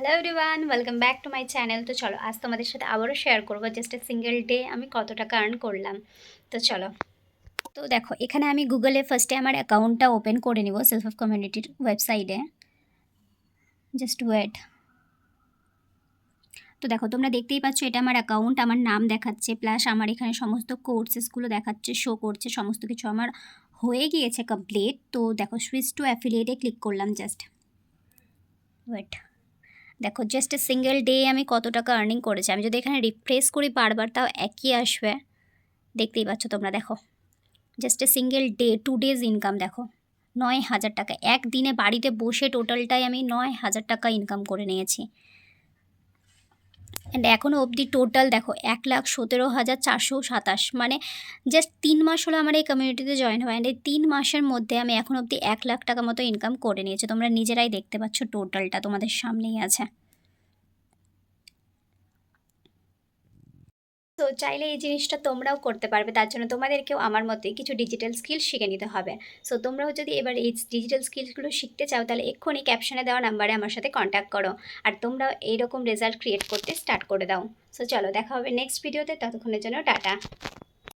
Hello everyone, welcome back to my channel. তো চলো আজ তোমাদের সাথে আবারও শেয়ার করবো জাস্ট এ সিঙ্গেল ডে আমি কত টাকা আর্ন করলাম। তো চলো, তো দেখো এখানে আমি গুগলে ফার্স্টে আমার অ্যাকাউন্টটা ওপেন করে নিব সেলফ অফ কমিউনিটির ওয়েবসাইটে। Just wait. তো দেখো তোমরা দেখতেই পাচ্ছ এটা আমার অ্যাকাউন্ট, আমার নাম দেখাচ্ছে, প্লাস আমার এখানে সমস্ত কোর্সেসগুলো দেখাচ্ছে, শো করছে, সমস্ত কিছু আমার হয়ে গিয়েছে কমপ্লিট। তো দেখো সুইচ টু অ্যাফিলিয়েটে ক্লিক করলাম। Just wait. দেখো জাস্ট এ সিঙ্গেল ডে আমি কত টাকা আর্নিং করেছি। আমি যদি এখানে রিফ্রেশ করি বারবার তাও একই আসবে, দেখতেই পাচ্ছ তোমরা। দেখো just a single day 2 days income দেখো 9,000 টাকা। একদিনে বাড়িতে বসে টোটালটাই আমি 9,000 টাকা ইনকাম করে নিয়েছি। অ্যান্ড এখনও অবধি টোটাল দেখো 1,17,427, মানে জাস্ট 3 মাস হলো আমার এই কমিউনিটিতে জয়েন হওয়া। অ্যান্ড এই 3 মাসের মধ্যে আমি এখন অবধি 1,00,000 টাকা মতো ইনকাম করে নিয়েছি। তোমরা নিজেরাই দেখতে পাচ্ছ, টোটালটা তোমাদের সামনেই আছে। তো চাইলে এই জিনিসটা তোমরাও করতে পারবে। তার জন্য তোমাদেরকেও আমার মতোই কিছু ডিজিটাল স্কিল শিখে নিতে হবে। সো তোমরাও যদি এবার এই ডিজিটাল স্কিলসগুলো শিখতে চাও তাহলে এক্ষুনি ক্যাপশনে দেওয়া নাম্বারে আমার সাথে কন্ট্যাক্ট করো, আর তোমরাও এইরকম রেজাল্ট ক্রিয়েট করতে স্টার্ট করে দাও। সো চলো দেখা হবে নেক্সট ভিডিওতে, ততক্ষণের জন্য টাটা।